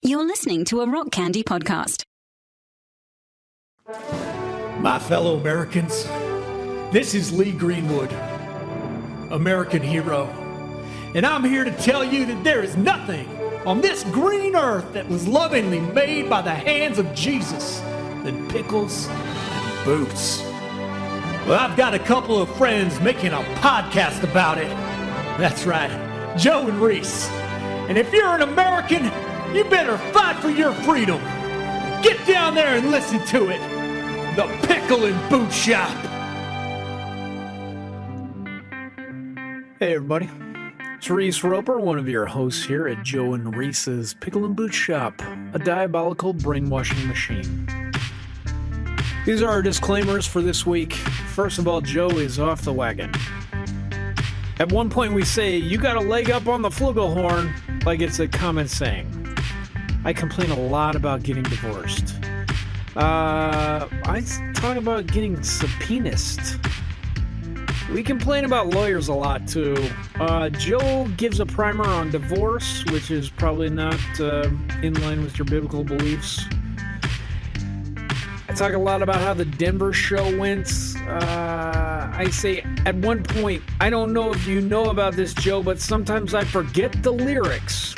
You're listening to a Rock Candy podcast. My fellow Americans, this is Lee Greenwood, American hero, and I'm here to tell you that there is nothing on this green earth that was lovingly made by the hands of Jesus than pickles and boots. Well, I've got a couple of friends making a podcast about it. That's right, Joe and Reese. And if you're an American, you better fight for your freedom. Get down there and listen to it. The Pickle and Boot Shop. Hey everybody, it's Reese Roper, one of your hosts here at Joe and Reese's Pickle and Boot Shop, a diabolical brainwashing machine. These are our disclaimers for this week. First of all, Joe is off the wagon. At one point we say, you got a leg up on the flugelhorn, like it's a common saying. I complain a lot about getting divorced. I talk about getting subpoenaed. We complain about lawyers a lot too. Joe gives a primer on divorce, which is probably not in line with your biblical beliefs. I talk a lot about how the Denver show went. I say at one point, I don't know if you know about this, Joe, but sometimes I forget the lyrics.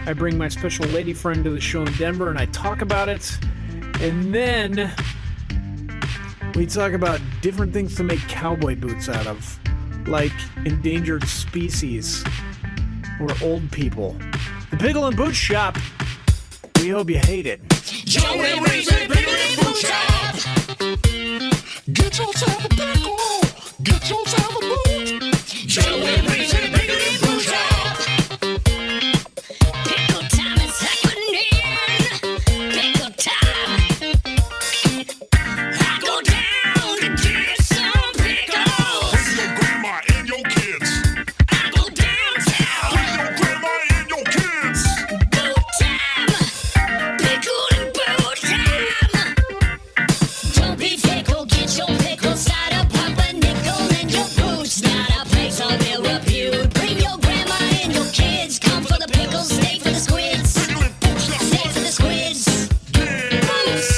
I bring my special lady friend to the show in Denver and I talk about it. And then we talk about different things to make cowboy boots out of, like endangered species or old people. The Pickle and Boot Shop, we hope you hate it. Joe and Reese at Pickle and Boot Shop. Get yourself a pickle. Get yourself a boot. Joe and Reese at Pickle and Boot Shop. Pickle time is happening. Pickle time. I go down to get some pickles. With your grandma and your kids. I go downtown. With your grandma and your kids. Boot time. Pickle and boot time. Don't be fickle, get your pickle cider, pop a nickel in your boots. Not a place of ill repute. Bring your grandma and your kids. Come for the pickles, stay for the squids. Stay for the squids. Boots.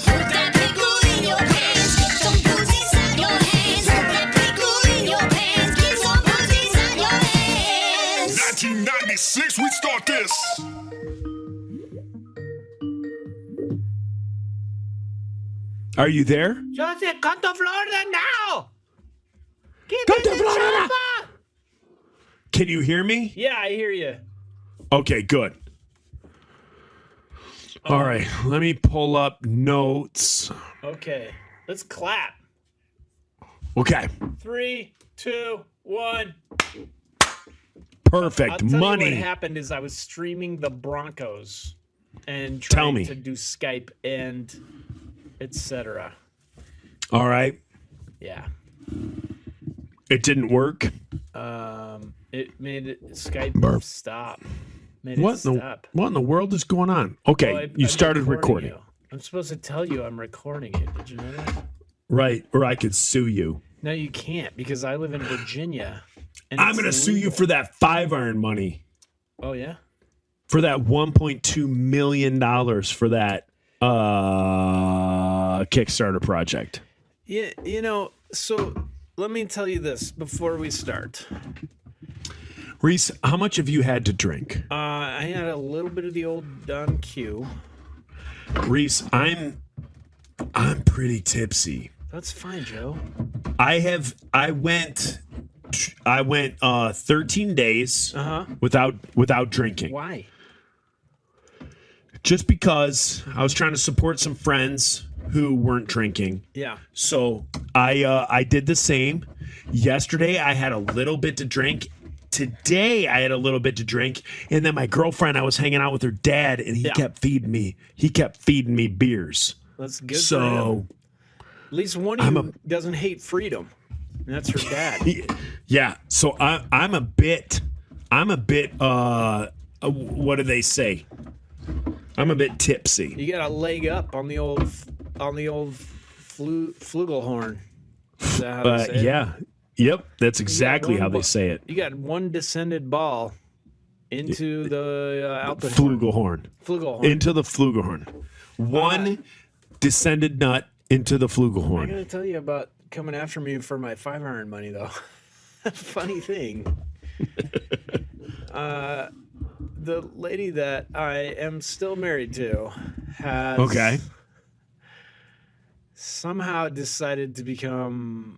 Put that pickle in your pants. Get some boots inside your hands. Put that pickle in your pants. Get some boots inside your hands. 1996, we start this. Are you there? Jose, come to Florida now! Come to Florida! Can you hear me? Yeah, I hear you. Okay, good. All right, let me pull up notes. Okay, let's clap. Okay, 3, 2, 1. perfect. I'll tell you Money. what happened is I was streaming the Broncos and Tell trying me. to do Skype and etc. All right, Yeah. it didn't work. It made Skype Burp. stop. Made What it in, the, stop. what in the world is going on? Okay, Well, you I'm started recording. you. I'm supposed to tell you I'm recording it. Did you know that? Right, or I could sue you. No, you can't because I live in Virginia. And I'm it's going to sue you illegal. for that 5-iron money. Oh, yeah? For that $1.2 million for that Kickstarter project. Yeah, so let me tell you this before we start. Reese, how much have you had to drink? I had a little bit of the old Don Q. Reese, I'm pretty tipsy. That's fine, Joe. I went 13 days Uh-huh. without drinking. Why? Just because I was trying to support some friends who weren't drinking. Yeah. So I did the same. Yesterday I had a little bit to drink. Today I had a little bit to drink, and then my girlfriend, I was hanging out with her dad, and he Yeah. kept feeding me. He kept feeding me beers. That's good for him. So At least one of you doesn't hate freedom. And that's her dad. yeah. So I'm a bit. What do they say? I'm a bit tipsy. You got a leg up on the old flugelhorn. Is that how they say it? Yeah. Yep. That's exactly how they say it. You got one descended ball into the out the Flugelhorn. Flugelhorn. Into the Flugelhorn. One descended nut into the I Flugelhorn. gotta tell you about coming after me for my 5-iron money, though. Funny thing. The lady that I am still married to has somehow decided to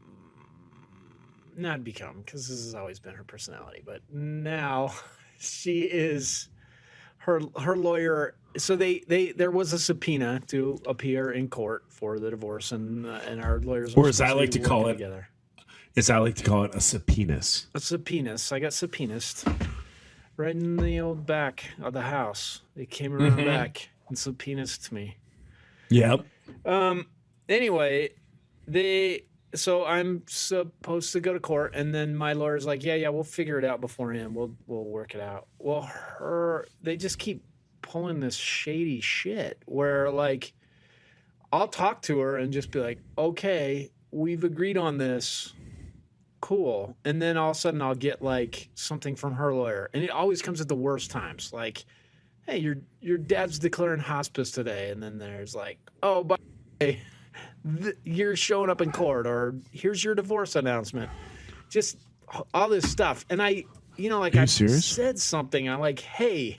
not become, because this has always been her personality, but now she is her lawyer. So there was a subpoena to appear in court for the divorce, and our lawyers, or as I like to call it, together. As I like to call it, a subpoenas. A subpoenas. I got subpoenaed right in the old back of the house. They came around back and subpoenaed to me. Yep. Anyway, so I'm supposed to go to court, and then my lawyer's like, yeah, we'll figure it out beforehand. We'll work it out. Well, they just keep pulling this shady shit where, like, I'll talk to her and just be like, okay, we've agreed on this. Cool. And then all of a sudden I'll get like something from her lawyer, and it always comes at the worst times. Like, hey, your dad's declaring hospice today, and then there's like, oh, by the way, you're showing up in court, or here's your divorce announcement. Just all this stuff. And I said something. I'm like, hey,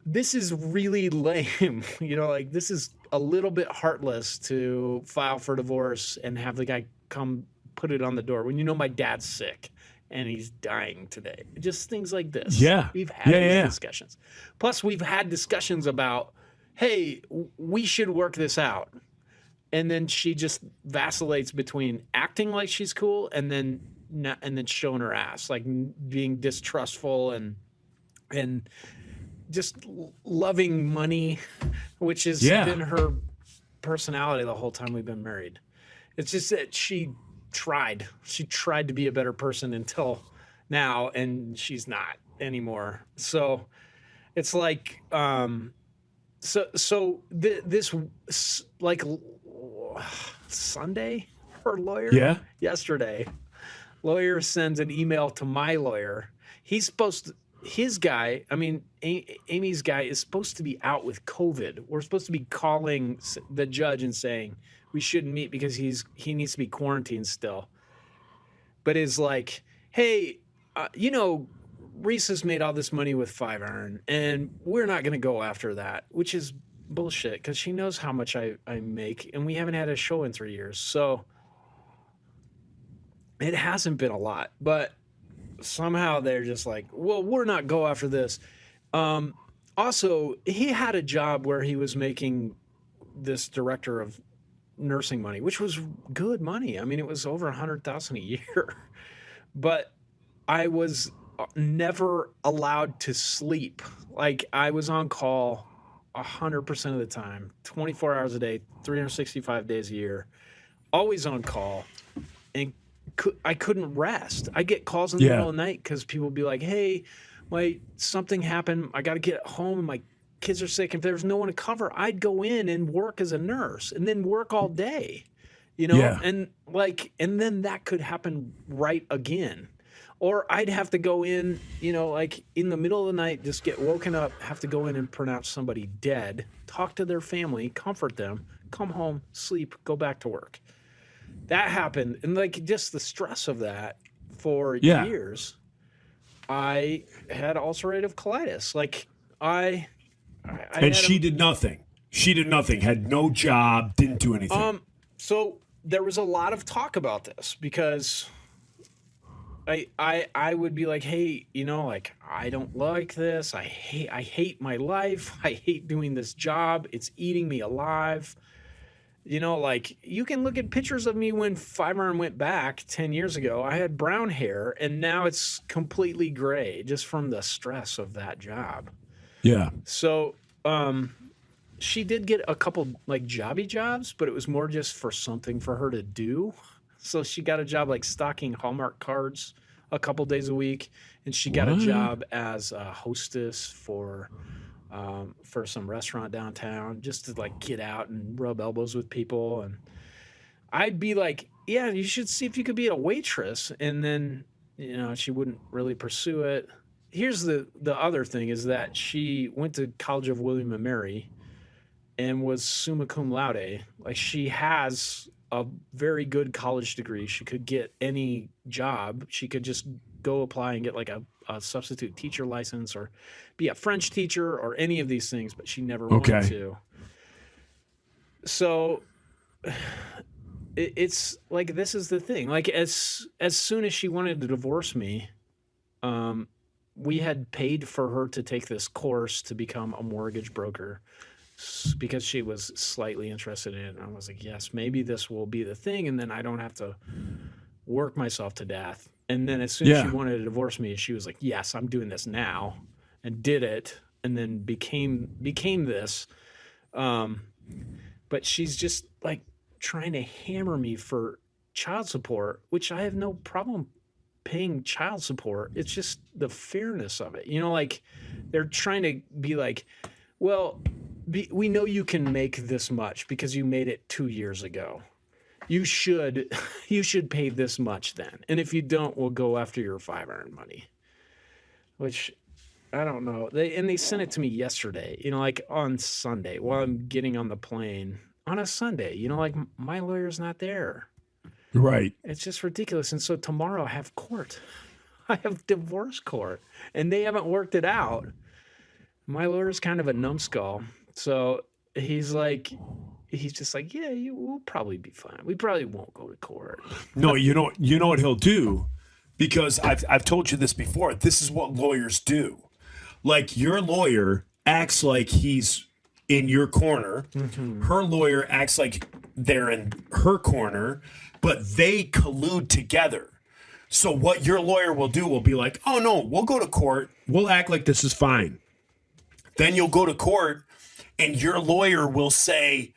this is really lame. This is a little bit heartless to file for divorce and have the guy come put it on the door when my dad's sick and he's dying today. Just things like this. Yeah. We've had these discussions. Plus, we've had discussions about, hey, we should work this out. And then she just vacillates between acting like she's cool and then showing her ass, like being distrustful and just loving money, which has been her personality the whole time we've been married. It's just that she tried to be a better person until now, and she's not anymore. So it's like, this like Sunday, her lawyer, yesterday, lawyer sends an email to my lawyer. He's supposed to, Amy's guy is supposed to be out with COVID. We're supposed to be calling the judge and saying we shouldn't meet because he needs to be quarantined still. But is like, hey, Reese has made all this money with 5-iron, and we're not going to go after that, which is bullshit because she knows how much I make, and we haven't had a show in 3 years. So it hasn't been a lot, but somehow they're just like, well, we're not go after this. Also, he had a job where he was making this director of nursing money, which was good money. I mean, it was over $100,000 a year, but I was never allowed to sleep. Like, I was on call 100% of the time, 24 hours a day, 365 days a year, always on call, and I couldn't rest. I get calls in the middle of the night because people be like, hey, something happened. I got to get home, and my kids are sick. If there's no one to cover, I'd go in and work as a nurse and then work all day, and then that could happen right again. Or I'd have to go in, like in the middle of the night, just get woken up, have to go in and pronounce somebody dead, talk to their family, comfort them, come home, sleep, go back to work. That happened. And like just the stress of that for years, I had ulcerative colitis. Like and she did nothing. She did nothing, had no job, didn't do anything. So there was a lot of talk about this because I would be like, hey, I don't like this. I hate my life. I hate doing this job. It's eating me alive. You can look at pictures of me when 5-iron went back 10 years ago. I had brown hair, and now it's completely gray just from the stress of that job. Yeah. So she did get a couple like jobby jobs, but it was more just for something for her to do. So she got a job like stocking Hallmark cards a couple days a week, and she got a job as a hostess for some restaurant downtown, just to like get out and rub elbows with people. And I'd be like, yeah, you should see if you could be a waitress. And then, she wouldn't really pursue it. here's the other thing is that she went to College of William and Mary and was summa cum laude. Like, she has a very good college degree. She could get any job. She could just go apply and get like a substitute teacher license or be a French teacher or any of these things, but she never wanted to. So it's like, this is the thing. Like, as soon as she wanted to divorce me, we had paid for her to take this course to become a mortgage broker because she was slightly interested in it. And I was like, yes, maybe this will be the thing. And then I don't have to work myself to death. And then as soon as she wanted to divorce me, she was like, yes, I'm doing this now, and did it. And then became this. But she's just like trying to hammer me for child support, which I have no problem paying child support. It's just the fairness of it. You know, like, they're trying to be like, well, we know you can make this much because you made it 2 years ago. You should pay this much then. And if you don't, we'll go after your five-iron money. Which, I don't know. They sent it to me yesterday, you know, like on Sunday while I'm getting on the plane on a Sunday. You know, like, my lawyer's not there. Right. It's just ridiculous. And so tomorrow I have court. I have divorce court. And they haven't worked it out. My lawyer's kind of a numbskull. So he's just like, yeah, we'll probably be fine. We probably won't go to court. No, you know what he'll do? Because I've told you this before. This is what lawyers do. Like, your lawyer acts like he's in your corner. Mm-hmm. Her lawyer acts like they're in her corner, but they collude together. So what your lawyer will do will be like, oh, no, we'll go to court. We'll act like this is fine. Then you'll go to court, and your lawyer will say,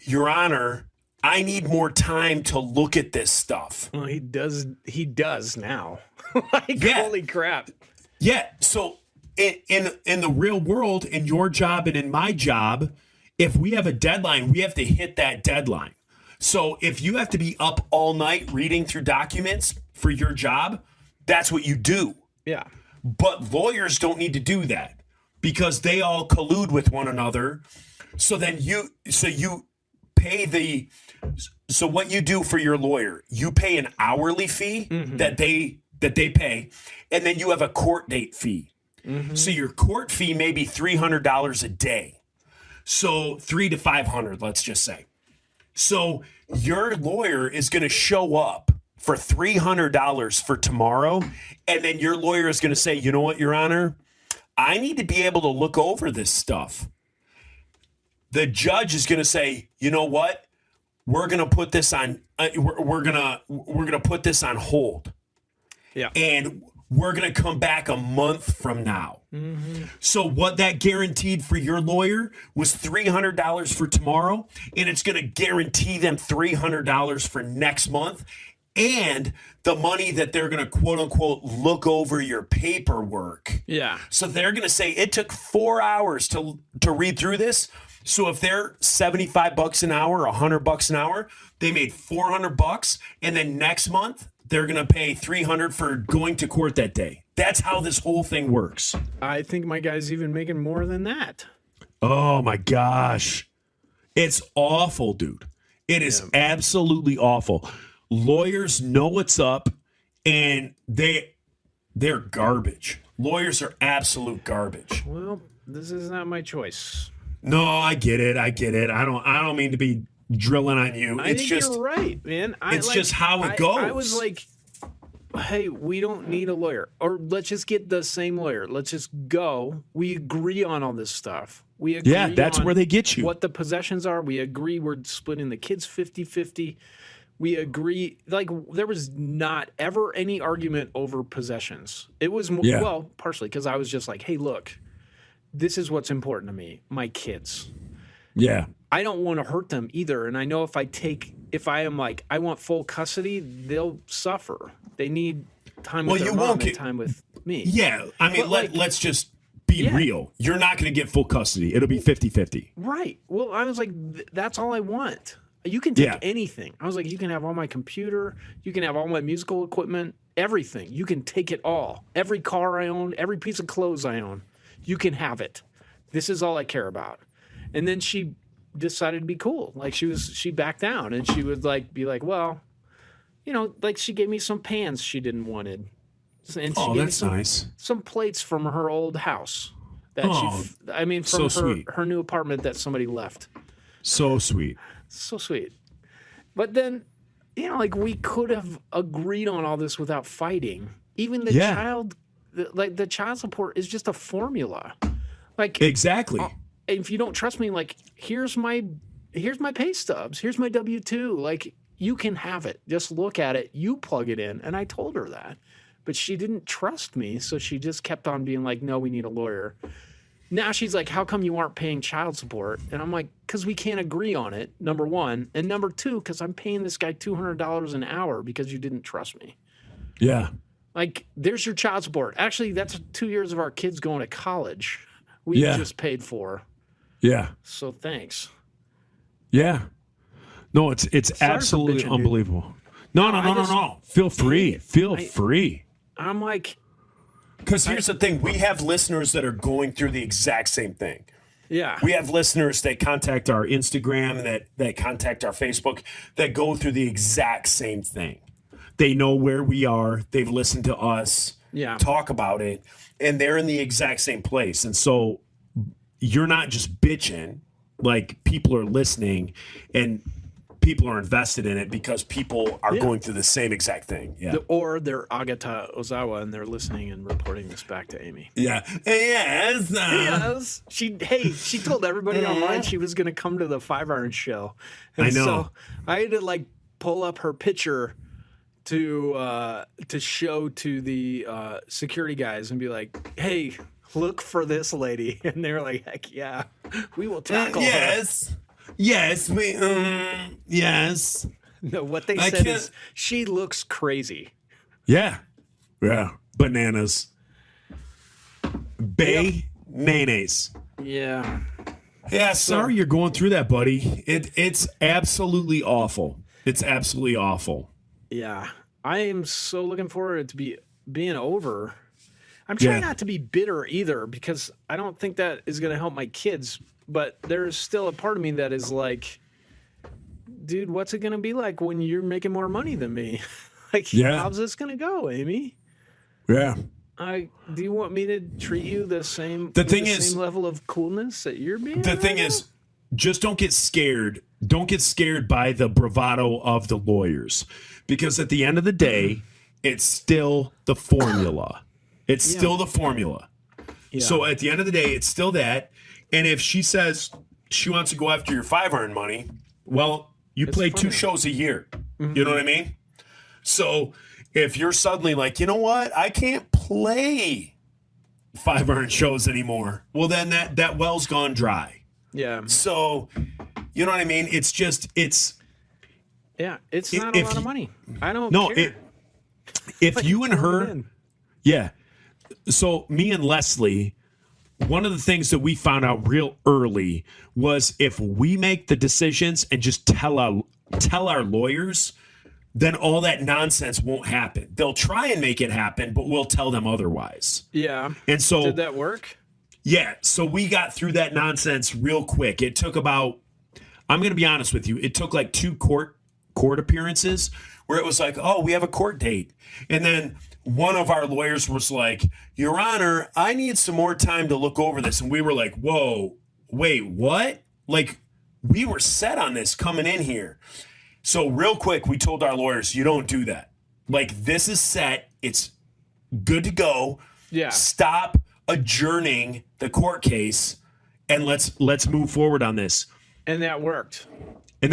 Your Honor, I need more time to look at this stuff. Well, he does now. Like, holy crap. Yeah. So in the real world, in your job and in my job, if we have a deadline, we have to hit that deadline. So if you have to be up all night reading through documents for your job, that's what you do. Yeah. But lawyers don't need to do that because they all collude with one another. So then you pay so what you do for your lawyer, you pay an hourly fee that they pay, and then you have a court date fee. Mm-hmm. So your court fee may be $300 a day. So $300 to $500, let's just say. So your lawyer is going to show up for $300 for tomorrow, and then your lawyer is going to say, you know what, Your Honor, I need to be able to look over this stuff. The judge is going to say, you know what, we're going to put this on. We're gonna put this on hold. Yeah, and we're going to come back a month from now. Mm-hmm. So what that guaranteed for your lawyer was $300 for tomorrow, and it's going to guarantee them $300 for next month, and the money that they're going to quote unquote look over your paperwork. Yeah. So they're going to say it took 4 hours to read through this. So if they're $75 an hour, $100 an hour, they made $400, and then next month they're going to pay $300 for going to court that day. That's how this whole thing works. I think my guy's even making more than that. Oh my gosh. It's awful, dude. It is absolutely awful. Lawyers know what's up, and they're garbage. Lawyers are absolute garbage. Well, this is not my choice. No, I get it. I don't mean to be drilling on you. I think you're right, man. It's just how it goes. I was like, hey, we don't need a lawyer. Or let's just get the same lawyer. Let's just go. We agree on all this stuff. We agree that's on where they get you. What the possessions are. We agree we're splitting the kids 50-50. We agree. Like, there was not ever any argument over possessions. It was, well, partially because I was just like, hey, look, this is what's important to me, my kids. Yeah. I don't want to hurt them either. And I know if I am like, I want full custody, they'll suffer. They need time with their mom and time with me. Yeah. I mean, let's just be real. You're not going to get full custody. It'll be 50-50. Right. Well, I was like, that's all I want. You can take anything. I was like, you can have all my computer. You can have all my musical equipment. everything. You can take it all. Every car I own, every piece of clothes I own, you can have it. This is all I care about. And then she decided to be cool. Like she backed down, and she would be like, well, like she gave me some pans she didn't wanted. And she gave me nice. Some plates from her old house that from her new apartment that somebody left. So sweet. So sweet. But then, we could have agreed on all this without fighting. Even the child support is just a formula. Exactly. If you don't trust me, here's my pay stubs. Here's my W-2. You can have it. Just look at it. You plug it in. And I told her that. But she didn't trust me, so she just kept on being like, no, we need a lawyer. Now she's like, how come you aren't paying child support? And I'm like, because we can't agree on it, number one. And number two, because I'm paying this guy $200 an hour because you didn't trust me. Yeah. There's your child support. Actually, that's 2 years of our kids going to college we just paid for. Yeah. So thanks. Yeah. No, it's absolutely unbelievable. No. Feel free. Feel free. I'm like... Because here's the thing. We have listeners that are going through the exact same thing. Yeah. We have listeners that contact our Instagram, that contact our Facebook, that go through the exact same thing. They know where we are. They've listened to us talk about it, and they're in the exact same place. And so you're not just bitching. People are listening, and people are invested in it because people are going through the same exact thing. Yeah. Or they're Agata Ozawa and they're listening and reporting this back to Amy. Yeah. Yes. Yes. She told everybody online she was going to come to the 5-Iron show. And I know. So I had to pull up her picture to show to the security guys and be like, hey, look for this lady. And they were like, heck yeah, we will tackle her. Yes, yes. No, what they said is she looks crazy. Yeah. Bananas. Mayonnaise. Yeah. Yeah, sorry you're going through that, buddy. It's absolutely awful. It's absolutely awful. Yeah. I am so looking forward to being over. I'm trying not to be bitter either because I don't think that is going to help my kids. But there's still a part of me that is like, dude, what's it going to be like when you're making more money than me? How's this going to go, Amy? Yeah. Do you want me to treat you the same same level of coolness that you're being? The thing is, just don't get scared. Don't get scared by the bravado of the lawyers. Because at the end of the day, it's still the formula. It's still the formula. Yeah. So at the end of the day, it's still that. And if she says she wants to go after your 5-iron money, well, you play 2 shows a year. Mm-hmm. You know what I mean? So if you're suddenly like, you know what? I can't play 5-iron shows anymore. Well, then that well's gone dry. Yeah. So, you know what I mean? It's not a lot of money. I don't care. If you and her, yeah. So me and Leslie, one of the things that we found out real early was if we make the decisions and just tell our lawyers, then all that nonsense won't happen. They'll try and make it happen, but we'll tell them otherwise. Yeah. And so did that work? Yeah. So we got through that nonsense real quick. It took about, I'm going to be honest with you, it took 2 court appearances where it was like, oh, we have a court date. And then one of our lawyers was like, Your Honor, I need some more time to look over this. And we were like, whoa, wait, what? We were set on this coming in here. So real quick, we told our lawyers, you don't do that. This is set. It's good to go. Yeah. Stop adjourning the court case and let's move forward on this. And that worked. And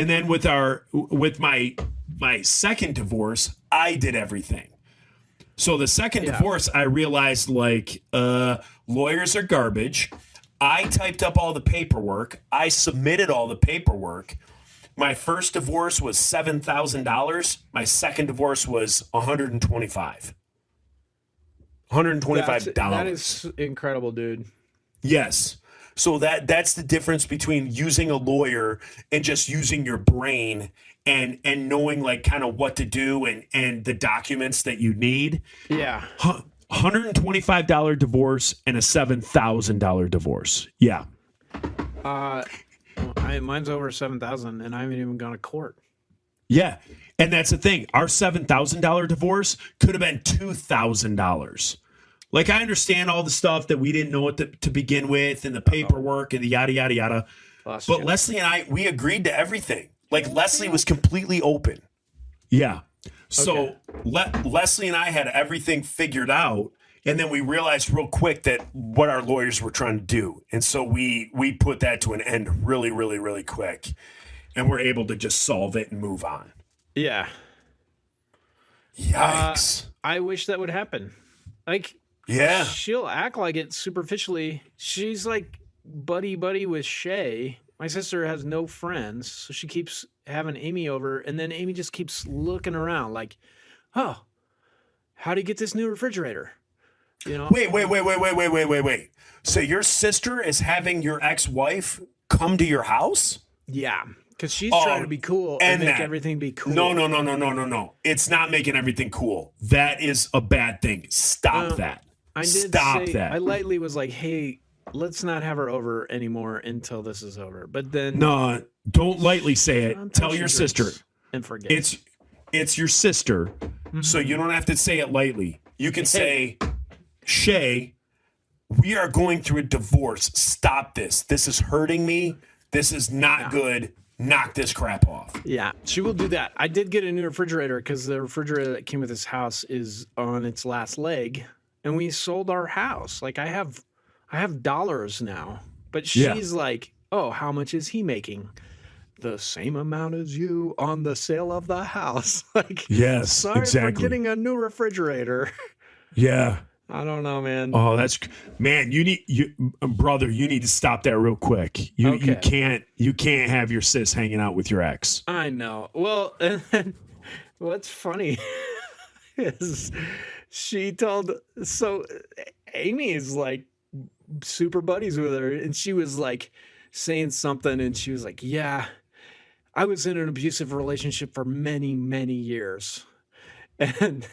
then with my second divorce, I did everything. So the second divorce, I realized lawyers are garbage. I typed up all the paperwork. I submitted all the paperwork. My first divorce was $7,000. My second divorce was $125. $125. That is incredible, dude. Yes. So that's the difference between using a lawyer and just using your brain and knowing like kind of what to do and the documents that you need. Yeah. $125 divorce and a $7,000 divorce. Yeah. Mine's over 7,000 and I haven't even gone to court. Yeah. And that's the thing. Our $7,000 divorce could have been $2,000. Like, I understand all the stuff that we didn't know what to begin with and the paperwork and the yada, yada, yada. But Leslie and I, we agreed to everything. Like, Leslie was completely open. Yeah. So Leslie and I had everything figured out. And then we realized real quick that what our lawyers were trying to do. And so we put that to an end really, really, really quick. And we're able to just solve it and move on. Yeah. Yikes. I wish that would happen. Like, yeah, she'll act like it superficially. She's like buddy with Shay. My sister has no friends, so she keeps having Amy over, and then Amy just keeps looking around like, oh, how do you get this new refrigerator? You know? Wait. So your sister is having your ex-wife come to your house? Yeah, because she's trying to be cool and make everything be cool. No. It's not making everything cool. That is a bad thing. Stop that. Stop that. I lightly was like, hey, let's not have her over anymore until this is over. But then... No, don't lightly say it. Tell your sister. And forget. It's your sister, so you don't have to say it lightly. You can say, Shay, we are going through a divorce. Stop this. This is hurting me. This is not good. Knock this crap off. Yeah, she will do that. I did get a new refrigerator because the refrigerator that came with this house is on its last leg. And we sold our house. Like I have dollars now, but she's like, oh, how much is he making? The same amount as you on the sale of the house. Like, yes, sorry exactly. for getting a new refrigerator. Yeah. I don't know, man. Oh, man. You need to stop that real quick. You can't have your sis hanging out with your ex. I know. Well, and then what's funny is Amy is like super buddies with her, and she was like saying something, and she was like, yeah, I was in an abusive relationship for many, many years. And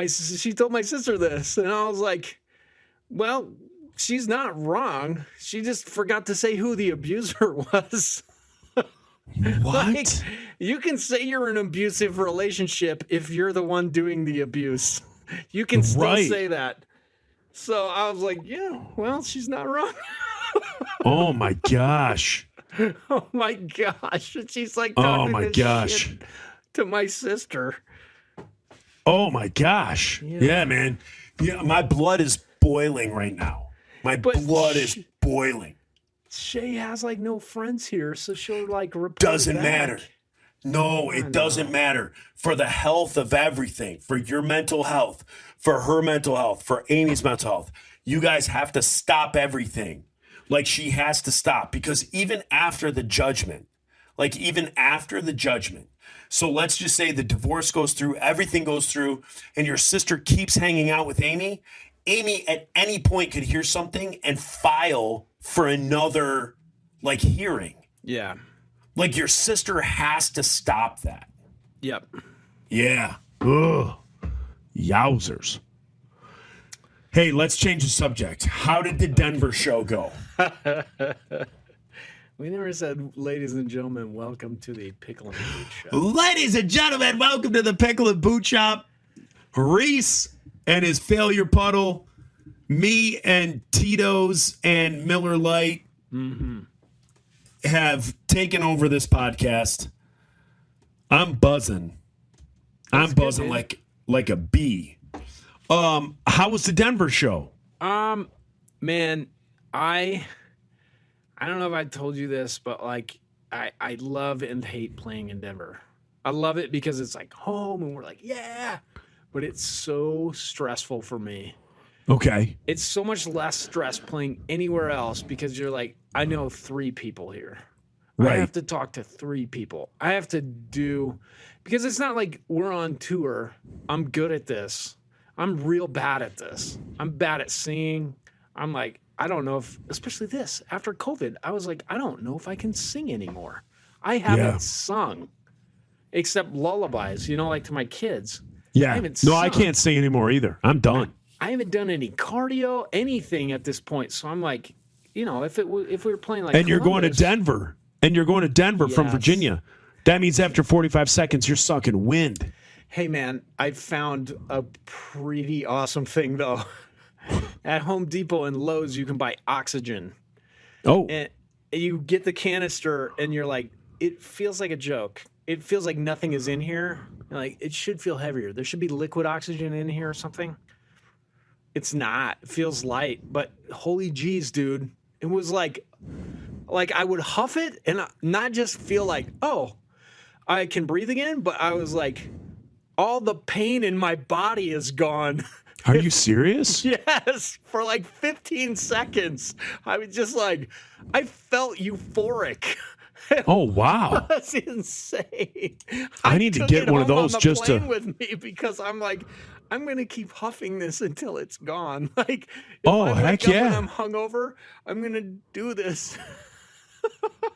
she told my sister this, and I was like, well, she's not wrong. She just forgot to say who the abuser was. What? Like, you can say you're in an abusive relationship if you're the one doing the abuse. You can still say that. So I was like, yeah, well, she's not wrong. Oh, my gosh. Oh, my gosh. And she's like, oh, my gosh. Shit to my sister. Oh, my gosh. Yeah, man. Yeah, my blood is boiling right now. My blood is boiling. Shay has like no friends here, so she'll like report Doesn't back. matter. No, it doesn't matter. For the health of everything, for your mental health, for her mental health, for Amy's mental health, you guys have to stop everything. Like, she has to stop, because even after the judgment, so let's just say the divorce goes through, everything goes through, and your sister keeps hanging out with Amy. Amy at any point could hear something and file for another, like, hearing. Yeah. Like, your sister has to stop that. Yep. Yeah. Ugh. Yowzers. Hey, let's change the subject. How did the Denver show go? We never said, ladies and gentlemen, welcome to the Pickle and Boot Shop. Ladies and gentlemen, welcome to the Pickle and Boot Shop. Reese and his failure puddle, me and Tito's and Miller Lite have taken over this podcast. I'm buzzing. I'm buzzing like a bee. How was the Denver show? Man, I don't know if I told you this, but like I love and hate playing in Denver. I love it because it's like home and we're like, yeah, but it's so stressful for me. Okay. It's so much less stress playing anywhere else because you're like, I know 3 people here. Right. I have to talk to 3 people. I have to do, because it's not like we're on tour. I'm good at this. I'm real bad at this. I'm bad at singing. I'm like, I don't know if, especially this, after COVID, I was like, I don't know if I can sing anymore. I haven't sung except lullabies, like to my kids. Yeah. I I can't sing anymore either. I'm done. I haven't done any cardio, anything at this point. So I'm like, if we were playing like and you're going to Columbus, Denver from Virginia. That means after 45 seconds, you're sucking wind. Hey, man, I found a pretty awesome thing, though. At Home Depot and Lowe's, you can buy oxygen. Oh. And you get the canister, and you're like, it feels like a joke. It feels like nothing is in here. Like, it should feel heavier. There should be liquid oxygen in here or something. It's not. It feels light. But holy jeez, dude. It was like I would huff it and not just feel like, oh, I can breathe again, but I was like, all the pain in my body is gone. Are you serious? Yes, for like 15 seconds. I was just like, I felt euphoric. Oh, wow. That's insane. I need to get one of those just to with me because I'm like, I'm gonna keep huffing this until it's gone. Like, heck yeah! When I'm hungover, I'm gonna do this.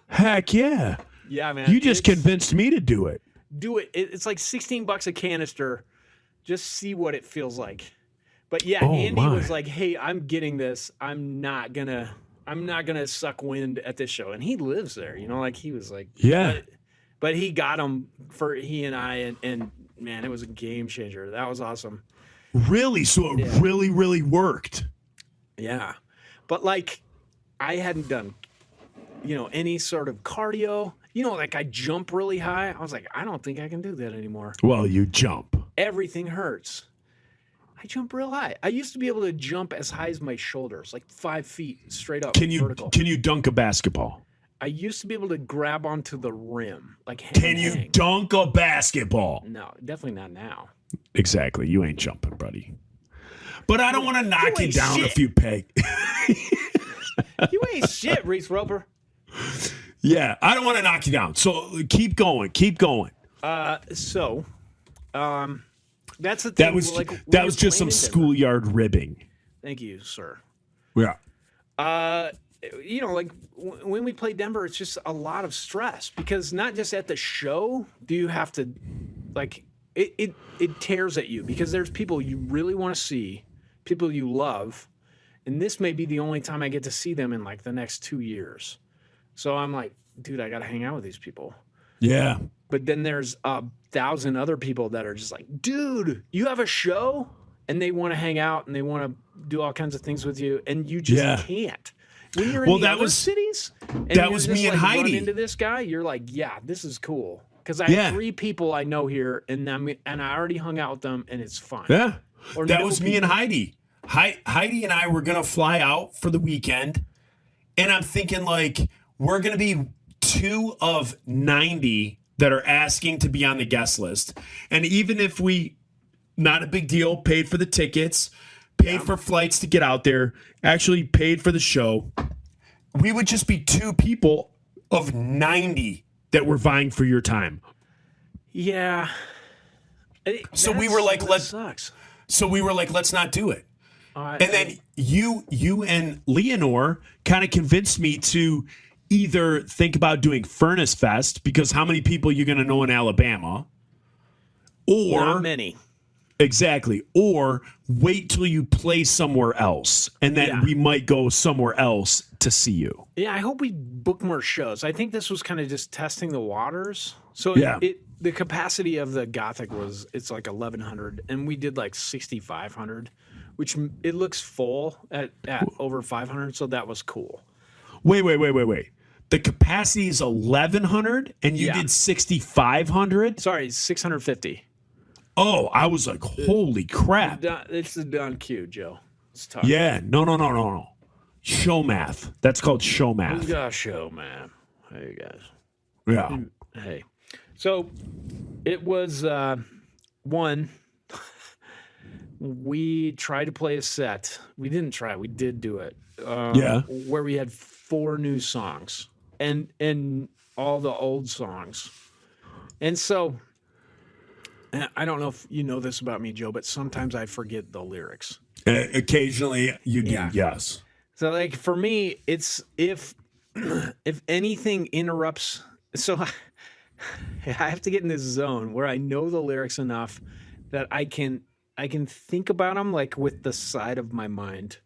Heck yeah! Yeah, man. You just convinced me to do it. Do it. It's like $16 a canister. Just see what it feels like. But yeah, Andy was like, "Hey, I'm getting this. I'm not gonna suck wind at this show." And he lives there, like he was like, yeah. But he got them for he and I, and man, it was a game changer. That was awesome. Really? So it really, really worked. Yeah. But like, I hadn't done, any sort of cardio. Like I jump really high. I was like, I don't think I can do that anymore. Well, you jump. Everything hurts. I jump real high. I used to be able to jump as high as my shoulders, like 5 feet straight up. Vertical. Can you dunk a basketball? I used to be able to grab onto the rim, like Can you dunk a basketball? No, definitely not now. Exactly. You ain't jumping, buddy. But I don't want to knock you down a few pegs. You ain't shit, Reese Roper. Yeah, I don't want to knock you down. So keep going. Keep going. That's the thing. That was just some schoolyard ribbing. Thank you, sir. Yeah. When we play Denver, it's just a lot of stress because not just at the show do you have to, it tears at you because there's people you really want to see, people you love, and this may be the only time I get to see them in like the next 2 years. So I'm like, dude, I got to hang out with these people. Yeah. But then there's 1,000 other people that are just like, dude, you have a show? And they want to hang out and they want to do all kinds of things with you, and you just can't. When you're in the other cities, and that was me and Heidi. Run into this guy, you're like, yeah, this is cool. Because I have 3 people I know here, and I already hung out with them, and it's fun. Yeah. That was me and Heidi. Heidi and I were going to fly out for the weekend, and I'm thinking, like, we're going to be 2 of 90 that are asking to be on the guest list. And even if we, not a big deal, paid for the tickets, paid for flights to get out there, actually paid for the show, we would just be 2 people of 90 that were vying for your time. Yeah. So we were like, let's not do it. And then you and Leonore kind of convinced me to either think about doing Furnace Fest, because how many people you're going to know in Alabama, or not many. Exactly. Or wait till you play somewhere else, and then we might go somewhere else to see you. Yeah, I hope we book more shows. I think this was kind of just testing the waters. So the capacity of the Gothic it's like 1,100, and we did like 6,500, which it looks full at over 500, so that was cool. Wait. The capacity is 1,100, and you did 6,500? Sorry, 650. Oh, I was like, holy crap. It's the Don Q, Joe. It's tough. Yeah, no. Show math. That's called show math. We got show math. Hey, guys. Yeah. Hey. So it was one. We tried to play a set. We didn't try. We did do it. Where we had 4 new songs and all the old songs. And so I don't know if you know this about me, Joe, but sometimes I forget the lyrics. Occasionally you do, yes. So like for me, it's if anything interrupts. So I have to get in this zone where I know the lyrics enough that I can think about them like with the side of my mind.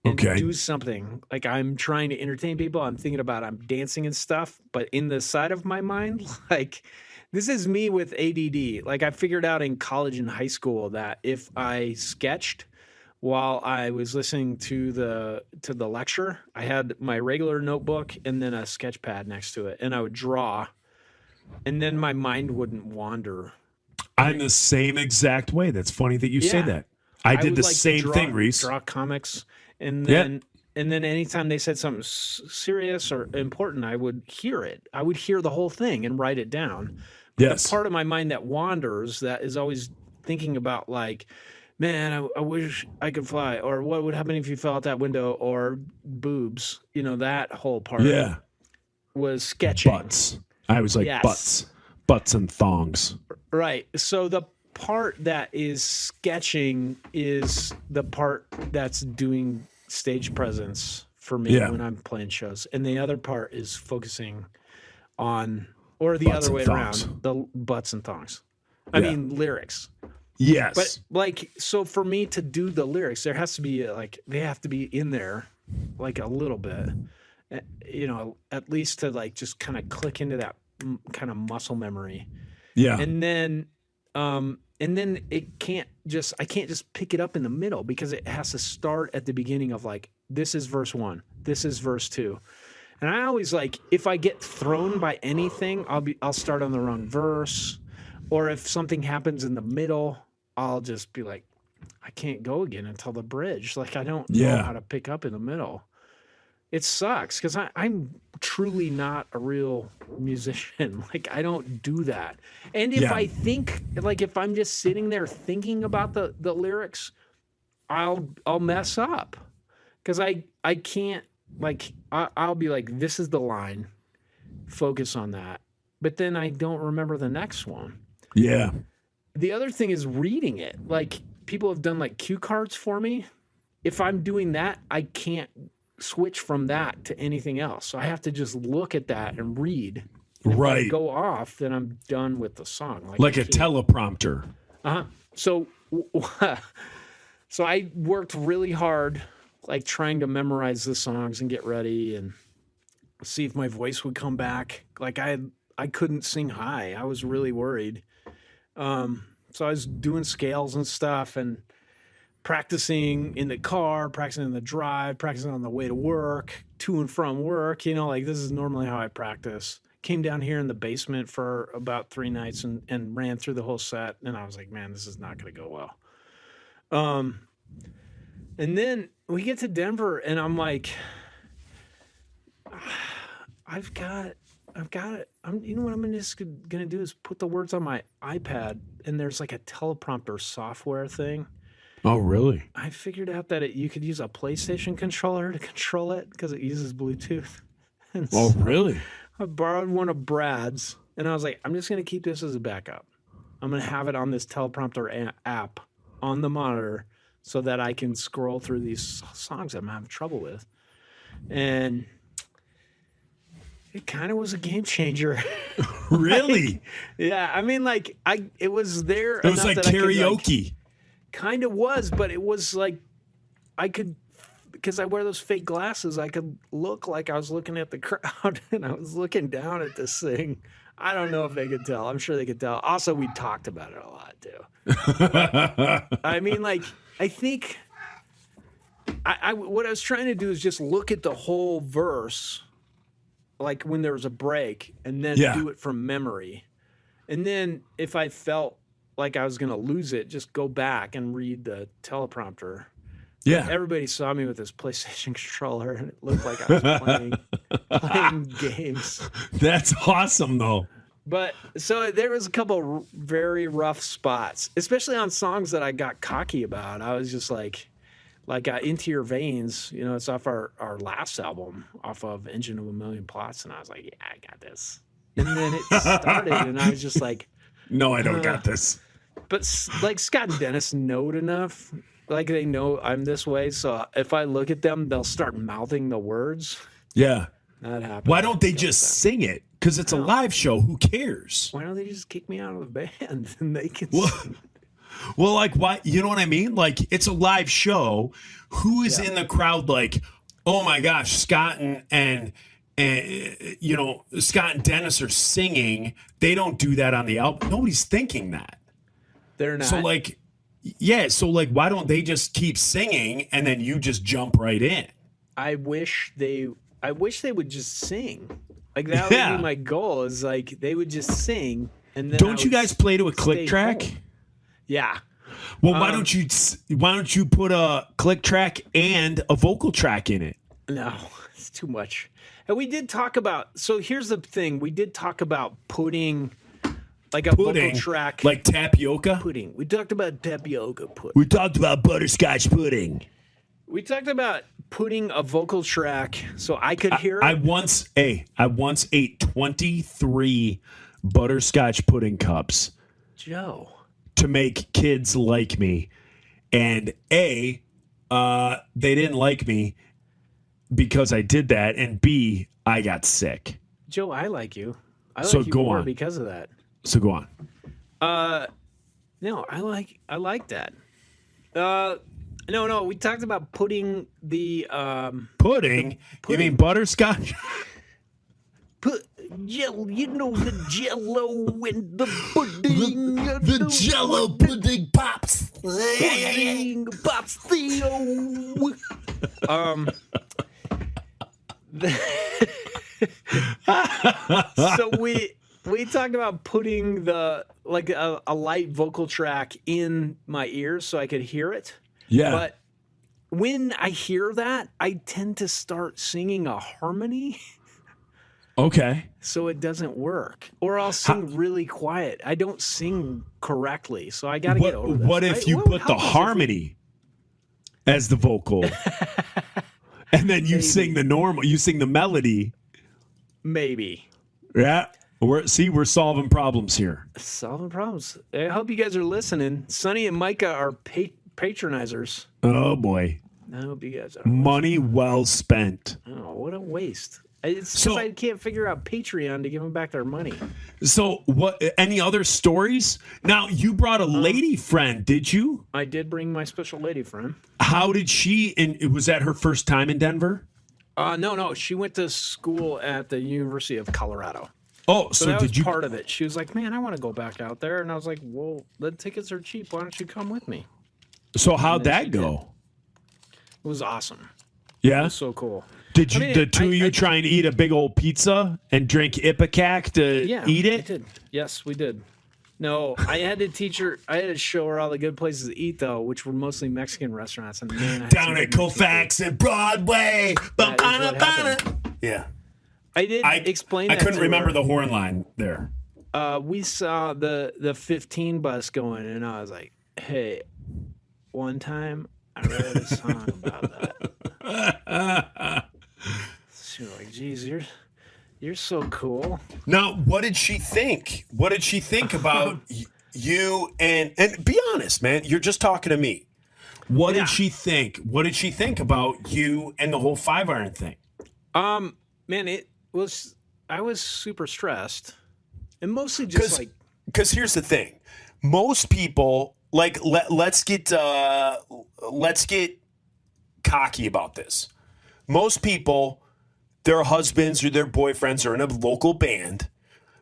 And do something like I'm trying to entertain people. I'm thinking about I'm dancing and stuff, but in the side of my mind, like this is me with ADD. Like I figured out in college and high school that if I sketched while I was listening to the lecture, I had my regular notebook and then a sketch pad next to it, and I would draw, and then my mind wouldn't wander. I'm the same exact way. That's funny that you say that. I did the same thing, Reese. Draw comics. And then anytime they said something serious or important, I would hear it. I would hear the whole thing and write it down. But the part of my mind that wanders, that is always thinking about like, man, I wish I could fly, or what would happen if you fell out that window, or boobs. You know, that whole part was sketching. Butts. I was like butts and thongs. Right. So the part that is sketching is the part that's doing stage presence for me when I'm playing shows, and the other part is focusing on, or the other way around, the butts and thongs. I mean lyrics. Yes. But like, so for me to do the lyrics, there has to be like, they have to be in there like a little bit, you know, at least to like just kind of click into that kind of muscle memory. Yeah. And then it can't just, I can't just pick it up in the middle, because it has to start at the beginning of like, this is verse 1, this is verse 2. And I always like, if I get thrown by anything, I'll start on the wrong verse, or if something happens in the middle, I'll just be like, I can't go again until the bridge. Like I don't know how to pick up in the middle. It sucks because I'm truly not a real musician. Like I don't do that. And if I think, like if I'm just sitting there thinking about the lyrics, I'll mess up, because I can't, like I'll be like, this is the line, focus on that, but then I don't remember the next one. Yeah. The other thing is reading it. Like people have done like cue cards for me. If I'm doing that, I can't switch from that to anything else. So I have to just look at that and read. And if I go off, then I'm done with the song. Like a teleprompter. So I worked really hard, like trying to memorize the songs and get ready and see if my voice would come back. Like I couldn't sing high. I was really worried. So I was doing scales and stuff and practicing in the car, practicing in the drive, practicing on the way to work, to and from work. You know, like this is normally how I practice. Came down here in the basement for about 3 nights and ran through the whole set. And I was like, man, this is not going to go well. And then we get to Denver and I'm like, I've got it. You know what I'm just going to do is put the words on my iPad, and there's like a teleprompter software thing. Oh, really? I figured out that you could use a PlayStation controller to control it because it uses Bluetooth. And oh, really? I borrowed one of Brad's, and I was like, I'm just going to keep this as a backup. I'm going to have it on this teleprompter app on the monitor so that I can scroll through these songs I'm having trouble with. And it kind of was a game changer. Really? Yeah. I mean, like, it was there. It was like karaoke. Kind of was, but it was like, because I wear those fake glasses, I could look like I was looking at the crowd, and I was looking down at this thing. I don't know if they could tell. I'm sure they could tell. Also, we talked about it a lot, too. I mean, like, I think what I was trying to do is just look at the whole verse, like when there was a break, and then do it from memory. And then if I felt like I was going to lose it, just go back and read the teleprompter. Yeah. Everybody saw me with this PlayStation controller, and it looked like I was playing games. That's awesome, though. But so there was a couple very rough spots, especially on songs that I got cocky about. I was just like Into Your Veins, you know, it's off our last album, off of Engine of a Million Plots. And I was like, yeah, I got this. And then it started, and I was just like, no, I don't got this. But like Scott and Dennis know it enough like they know I'm this way. So if I look at them, they'll start mouthing the words. Yeah. That happens. Why don't they just sing it? Because it's a live show. Who cares? Why don't they just kick me out of the band and they can Well, sing? well, like, why? You know what I mean? Like, it's a live show. Who is in the crowd? Like, oh my gosh, Scott and Scott and Dennis are singing. They don't do that on the album. Nobody's thinking that. They're not. So like, yeah. So like, why don't they just keep singing and then you just jump right in? I wish they would just sing. Like that would be my goal. Is like they would just sing and then. Don't you guys play to a click track? Home. Yeah. Well, why don't you put a click track and a vocal track in it? No, it's too much. And we did talk about. So here's the thing: we did talk about putting like a vocal track, like tapioca pudding. We talked about tapioca pudding. We talked about butterscotch pudding. We talked about putting a vocal track so I could hear it. I once ate 23 butterscotch pudding cups. Joe. To make kids like me. And they didn't like me because I did that. And B, I got sick. Joe, I like you. I like so you go more on. because of that. So go on. No, I like that. No, we talked about putting the Pudding? You mean butterscotch? You know the Jello and the pudding. the Jello pudding pops. Pudding pops Theo. So we talked about putting the like a light vocal track in my ears so I could hear it. Yeah. But when I hear that, I tend to start singing a harmony. Okay. So it doesn't work. Or I'll sing really quiet. I don't sing correctly. So I got to get over this. What if you put the harmony as the vocal? And then you sing the melody. Maybe. Yeah. We're solving problems here. Solving problems. I hope you guys are listening. Sonny and Micah are patronizers. Oh, boy. I hope you guys are. Money well spent. Oh, what a waste. It's because I can't figure out Patreon to give them back their money. So, what? Any other stories? Now, you brought a lady friend, did you? I did bring my special lady friend. How did she? And was that her first time in Denver? No. She went to school at the University of Colorado. Oh, so that did was you? Part of it. She was like, "Man, I want to go back out there," and I was like, "Well, the tickets are cheap. Why don't you come with me?" So how'd that go? It was awesome. Yeah, it was so cool. Did you the two of you try and eat a big old pizza and drink Ipecac to eat it? We did. Yes, we did. No, I had to teach her. I had to show her all the good places to eat, though, which were mostly Mexican restaurants. And man, down at Colfax and Broadway. Yeah, I did explain. I couldn't remember the horn line there. We saw the 15 bus going, and I was like, "Hey, one time I wrote a song about that." She was like, "Geez, you're so cool." Now, what did she think? What did she think about you? And be honest, man. You're just talking to me. What did she think? What did she think about you and the whole 5-iron thing? Man, I was super stressed, and mostly just because here's the thing. Most people let's get cocky about this. Most people, their husbands or their boyfriends are in a local band,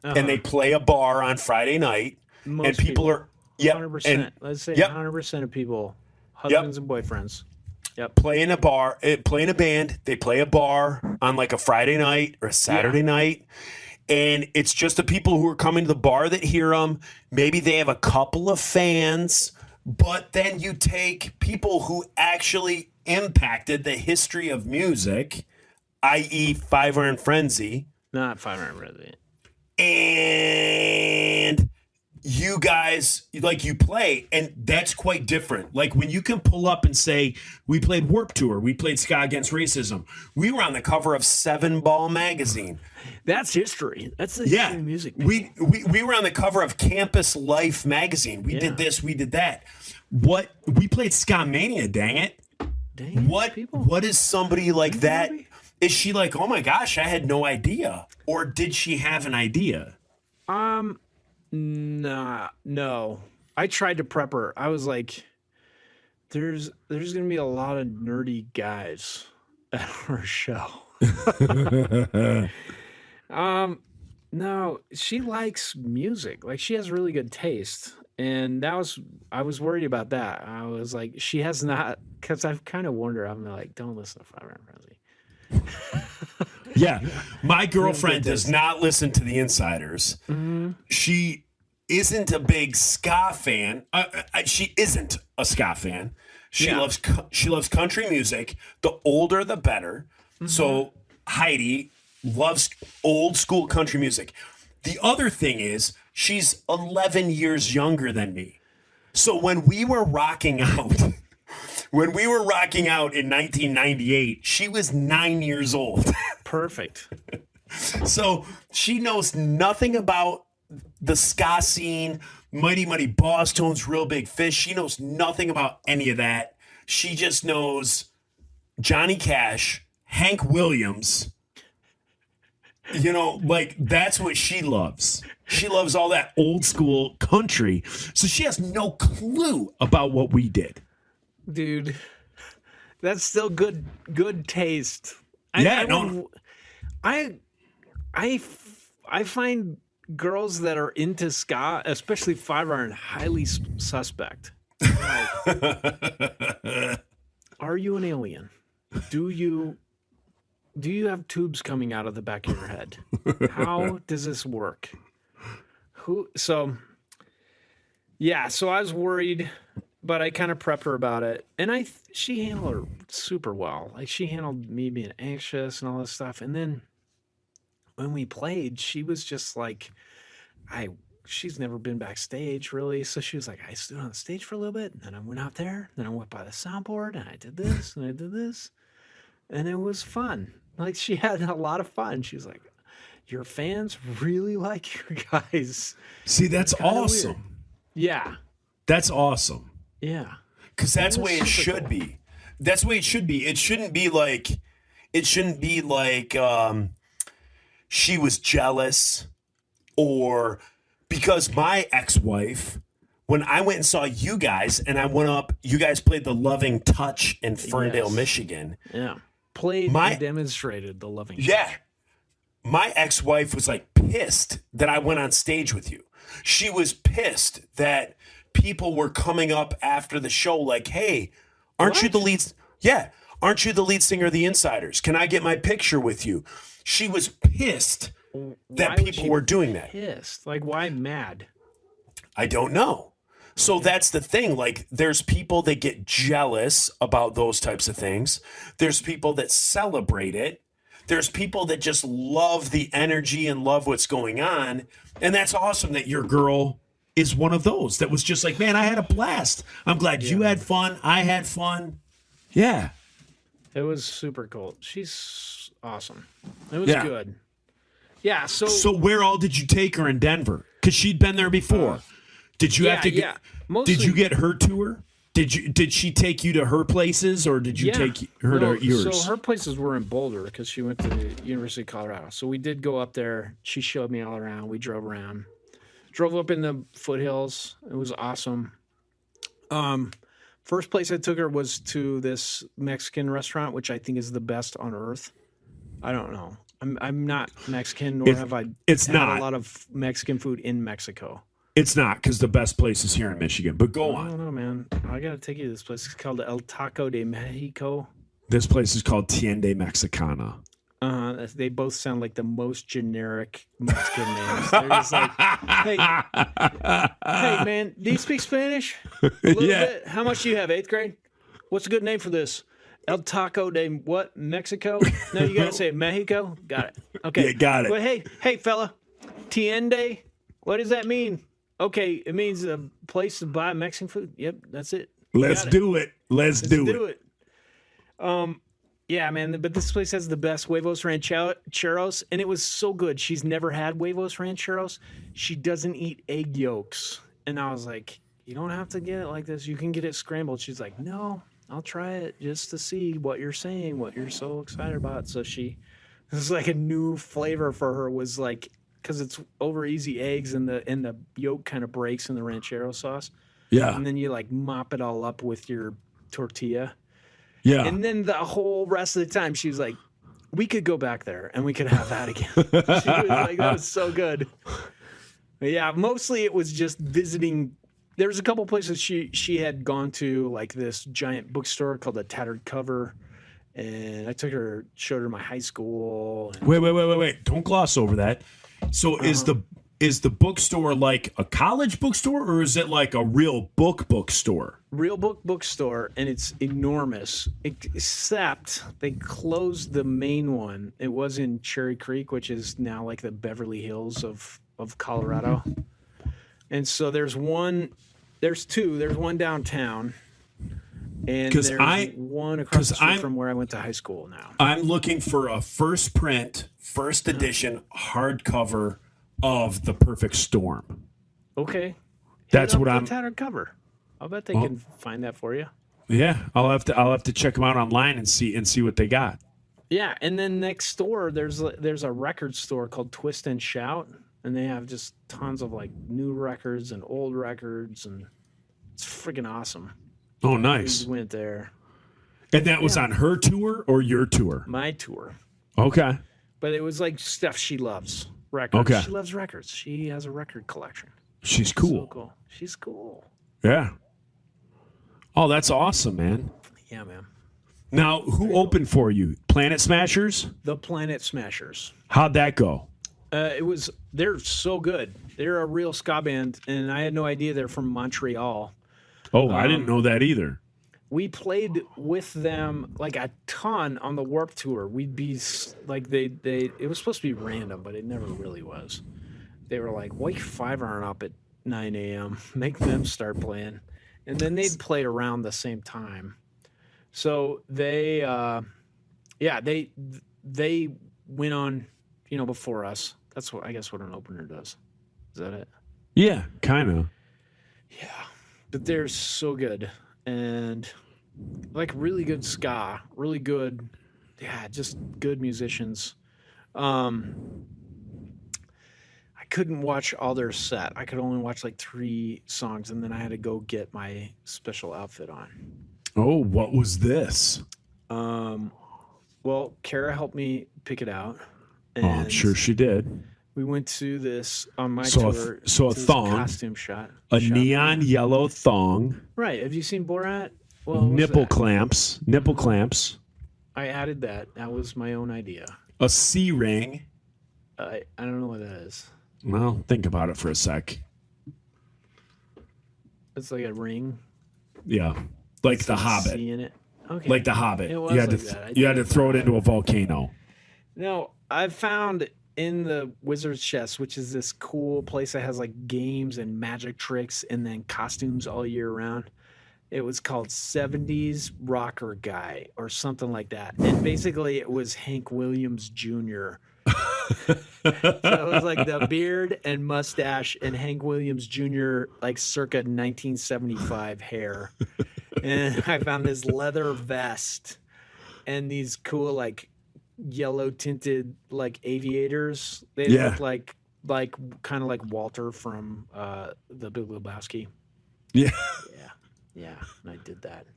and they play a bar on Friday night, and people are 100%. Let's say 100% of people, husbands and boyfriends. Yep. Playing a bar, playing a band. They play a bar on like a Friday night or a Saturday night. And it's just the people who are coming to the bar that hear them. Maybe they have a couple of fans, but then you take people who actually impacted the history of music, i.e. 5-Iron Frenzy. Not 5-Iron Frenzy. And you guys, like, you play, and that's quite different. Like, when you can pull up and say, we played Warped Tour, we played Ska Against Racism, we were on the cover of Seven Ball magazine. That's history. That's the history of music. We were on the cover of Campus Life magazine. We did this, we did that. We played Ska Mania, dang it. What is somebody like that? Is she like, oh my gosh, I had no idea? Or did she have an idea? Nah, no. I tried to prep her. I was like, there's gonna be a lot of nerdy guys at our show. No, she likes music. Like, she has really good taste. And I was worried about that. I was like, she has not, because I've kind of warned her. I'm like, don't listen to Five Iron Frenzy. Yeah. My girlfriend does not listen to the Insiders. Mm-hmm. She isn't a big ska fan. She isn't a ska fan. She loves country music. The older, the better. Mm-hmm. So Heidi loves old school country music. The other thing is, she's 11 years younger than me. So when we were rocking out in 1998, she was 9 years old. Perfect. So she knows nothing about the ska scene, Mighty Mighty Boss Tones, Real Big Fish. She knows nothing about any of that. She just knows Johnny Cash, Hank Williams. You know, like, that's what she loves. She loves all that old school country. So she has no clue about what we did. Dude, that's still good taste. I find girls that are into ska, especially Five Iron, highly suspect. Like, are you an alien? Do you have tubes coming out of the back of your head? How does this work? So I was worried, but I kind of prepped her about it, and she handled it super well. Like, she handled me being anxious and all this stuff. And then when we played, she was just like, she's never been backstage really, so she was like, I stood on the stage for a little bit, and then I went out there, then I went by the soundboard, and I did this, and I did this, and it was fun. Like, she had a lot of fun. She was like, your fans really like your guys. See, that's awesome. Weird. Yeah. That's awesome. Yeah. Because that's the way it should be. That's the way it should be. It shouldn't be like she was jealous, or because my ex-wife, when I went and saw you guys, and I went up, you guys played the Loving Touch in Ferndale, Michigan. Yeah. And demonstrated the Loving Touch. Yeah. My ex-wife was like pissed that I went on stage with you. She was pissed that people were coming up after the show like, hey, aren't you the lead? Yeah. Aren't you the lead singer of the Insiders? Can I get my picture with you? She was pissed that people were doing that. Pissed? Like, why mad? I don't know. So that's the thing. Like, there's people that get jealous about those types of things. There's people that celebrate it. There's people that just love the energy and love what's going on. And that's awesome that your girl is one of those that was just like, man, I had a blast. I'm glad you had fun. I had fun. Yeah. It was super cool. She's awesome. It was good. Yeah. So where all did you take her in Denver? Because she'd been there before. Did you have to get? Mostly, did you get her tour? Did she take you to her places, or did you take her to yours? So her places were in Boulder because she went to the University of Colorado. So we did go up there. She showed me all around. We drove around. Drove up in the foothills. It was awesome. First place I took her was to this Mexican restaurant, which I think is the best on earth. I don't know. I'm not Mexican, nor have I had a lot of Mexican food in Mexico. It's not, because the best place is here in Michigan. But go on. I don't know, man. I got to take you to this place. It's called El Taco de Mexico. This place is called Tienda Mexicana. They both sound like the most generic Mexican names. They're just like, hey, man, do you speak Spanish? A little bit. How much do you have, 8th grade? What's a good name for this? El Taco de what? Mexico? No, you got to say Mexico? Got it. Okay. Yeah, got it. Well, hey, fella. Tienda, what does that mean? Okay, it means a place to buy Mexican food. Yep, that's it. Let's do it. Let's do it. Yeah, man, but this place has the best huevos rancheros, and it was so good. She's never had huevos rancheros. She doesn't eat egg yolks. And I was like, you don't have to get it like this. You can get it scrambled. She's like, no, I'll try it just to see what you're saying, what you're so excited about. So this is like a new flavor for her, was like, because it's over easy eggs and the yolk kind of breaks in the ranchero sauce. Yeah. And then you like mop it all up with your tortilla. Yeah. And then the whole rest of the time, she was like, we could go back there and we could have that again. She was like, that was so good. But yeah, mostly it was just visiting. There was a couple places she had gone to, like this giant bookstore called the Tattered Cover. And I took her, showed her my high school. And, Wait. Don't gloss over that. So is the bookstore like a college bookstore, or is it like a real bookstore? Real bookstore, and it's enormous. Except they closed the main one. It was in Cherry Creek, which is now like the Beverly Hills of Colorado. And so there's two. There's one downtown, and there's one across the street from where I went to high school now. I'm looking for a first print, first edition hardcover of The Perfect Storm. Okay. That's what I'm. Tattered Cover. I'll bet they can find that for you. Yeah, I'll have to check them out online and see what they got. Yeah, and then next door there's a record store called Twist and Shout, and they have just tons of like new records and old records, and it's freaking awesome. Oh, nice. We went there. And that was on her tour or your tour? My tour. Okay. But it was like stuff she loves. Records. Okay. She loves records. She has a record collection. She's cool. So cool. She's cool. Yeah. Oh, that's awesome, man. Yeah, man. Now, who opened for you? Planet Smashers? The Planet Smashers. How'd that go? They're so good. They're a real ska band, and I had no idea they're from Montreal. Oh, I didn't know that either. We played with them like a ton on the Warped Tour. We'd be like, it was supposed to be random, but it never really was. They were like, Wake 5 aren't up at 9 a.m. Make them start playing. And then they'd played around the same time. So they went on, before us. That's what an opener does. Is that it? Yeah, kind of. Yeah. But they're so good. And like really good ska, really good, just good musicians. I couldn't watch all their set. I could only watch like 3 songs, and then I had to go get my special outfit on. Oh, what was this? Well, Kara helped me pick it out. Oh, I'm sure she did. We went to this on my tour. So a thong, costume shop, neon yellow thong. Right? Have you seen Borat? Well, nipple clamps. I added that. That was my own idea. A C ring. I don't know what that is. Well, think about it for a sec. It's like a ring. Yeah, like The Hobbit. C in it. Okay. Like The Hobbit. It was you had like to that. you had to throw it into a volcano. No, I found in the Wizard's Chest, which is this cool place that has like games and magic tricks and then costumes all year round. It was called 70s Rocker Guy or something like that. And basically it was Hank Williams Jr. So it was like the beard and mustache and Hank Williams Jr. like circa 1975 hair. And I found this leather vest and these cool like yellow tinted like aviators. They look like kind of like Walter from the Big Lebowski. Yeah. Yeah, and I did that.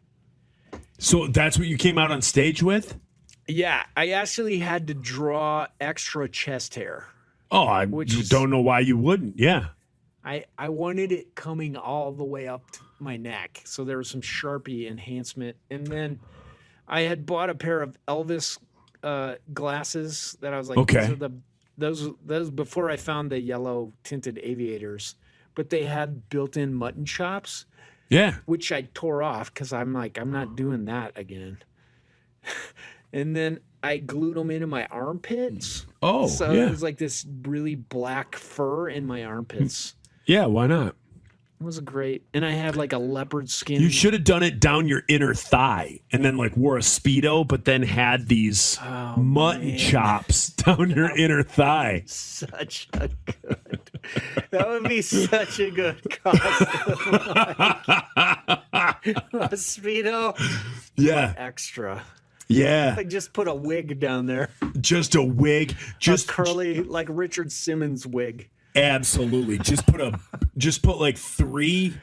So that's what you came out on stage with? Yeah, I actually had to draw extra chest hair. Oh, I don't know why you wouldn't. Yeah. I wanted it coming all the way up to my neck. So there was some Sharpie enhancement. And then I had bought a pair of Elvis glasses that I was like, okay. Those before I found the yellow tinted aviators. But they had built-in mutton chops. Yeah. Which I tore off because I'm like, I'm not doing that again. And then I glued them into my armpits. Oh, so yeah. it was like this really black fur in my armpits. Yeah, why not? It was great. And I had like a leopard skin. You should have done it down your inner thigh and then like wore a Speedo, but then had these mutton chops down your inner thigh. Such a good. That would be such a good costume. A Speedo. Yeah. Extra. Yeah. Like just put a wig down there. Just a wig. Just a curly, like Richard Simmons wig. Absolutely. Just put like 3